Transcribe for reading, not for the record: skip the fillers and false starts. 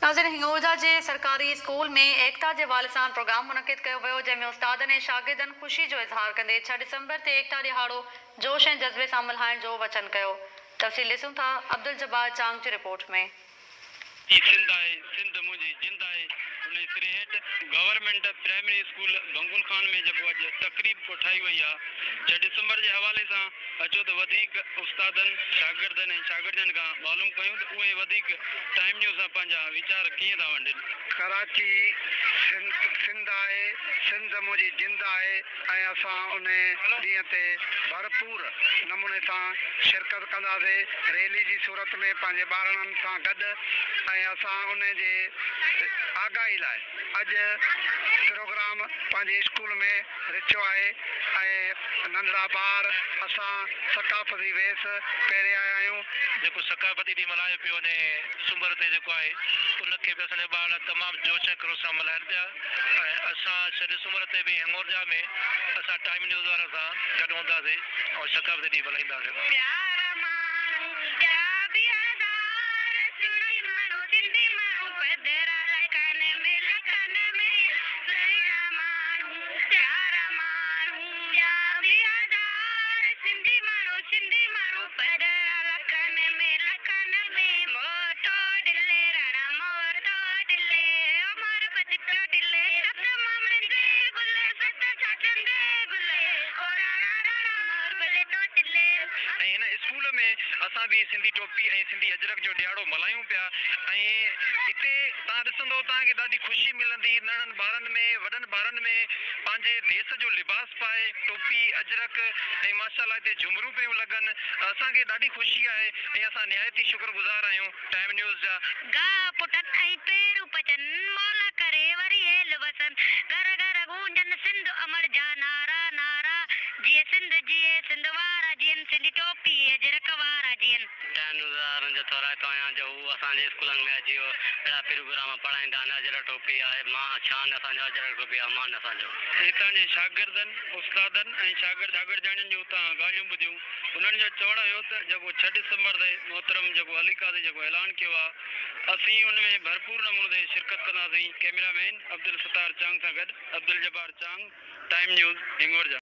नाज़रीन, हिंगोजा जे सरकारी स्कूल में एकता जे वाले सां प्रोग्राम मुनक़िद कयो वियो, जंहिंमें उस्तादनि ऐं शागिर्दनि ख़ुशी जो इज़हार कंदे 6 डिसंबर ते एकता ॾिहाड़ो जोश ऐं जज़्बे सां मल्हाइण जो वचन कयो। तफ़सील ॾिसूं था अब्दुल जब्बार चांग जी रिपोर्ट में। सिंध आहे, सिंध मुंहिंजी जिंद आहे, उन सिरे हेठि गवर्नमेंट प्राइमरी स्कूल भंगुल खान में जेको अॼु तक़रीब कोठाई वई आहे 6 डिसंबर जे हवाले सां अचो त वधीक उस्तादनि शागिर्दनि ऐं शागिर्दनि खां मालूम कयूं त उहे वधीक टाइम न्यूज़ सां पंहिंजा वीचार कीअं था वंडनि। कराची सिंध आहे, सिंध मुंहिंजी जिंद आहे ऐं असां उन ॾींहं ते भरपूर नमूने सां शिरकत कंदासीं रैली जी सूरत में पंहिंजे ॿारनि सां गॾु ऐं असां उन जे आगाही लाइ अॼु प्रोग्राम पंहिंजे स्कूल में रचियो आहे ऐं नंढड़ा ॿार असां सकाफ़ती वेस पहिरियां आया आहियूं। जेको सकाफ़ती ॾींहुं मल्हायो पियो उन सूमर ते जेको आहे उनखे बि असांजा ॿार तमामु जोश ऐं खरोश सां मल्हाइनि पिया ऐं असां 6 सूमर ते बि हिंगोजा में असां टाइम न्यूज़ वारनि सां गॾु हूंदासीं ऐं सकाफ़ती ॾींहुं मल्हाईंदासीं। स्कूल में असां भी सिंधी टोपी ऐं सिंधी अजरक जो ॾियारो मल्हायूं पिया ऐं हिते तव्हां ॾिसंदो तव्हांखे ॾाढी ख़ुशी मिलंदी नंढनि ॿारनि में वॾनि ॿारनि में पंहिंजे देश जो लिबास पाए टोपी अजरक ऐं माशाअल्लाह हिते झुमरूं पियूं लॻनि। असांखे ॾाढी ख़ुशी आहे ऐं असां निहायती शुक्रगुज़ार आहियूं टाइम न्यूज़ जा। गा पुटन ऐं पेरू पचन मौला करे वरी हेल वसन घर घर गूंजन सिंध अमर जा नारा नारा जिए सिंध वारा जियन सिंधी टोपी अजरक वारा जियन। टाइम न्यूज़ वारनि जो थोराइतो आहियां जो हू असांजे स्कूलनि में अची अहिड़ा प्रोग्राम पढ़ाईंदा आहिनि। अजरक टोपी आहे मां शान असांजो अजरक टोपी आहे मान असांजो। हितां जे शागिर्दनि उस्तादनि ऐं शागिर्दनि जूं तव्हां ॻाल्हियूं ॿुधियूं उन्हनि जो चवणु हुयो त जेको 6 डिसंबर ते मोहतरम जेको अली काज़ी जेको ऐलान कयो आहे असीं उन में भरपूर नमूने शिरकत कंदासीं। कैमरामैन अब्दुल सत्तार चांग सां गॾु अब्दुल जब्बार चांग, टाइम न्यूज़ हिंगोजा।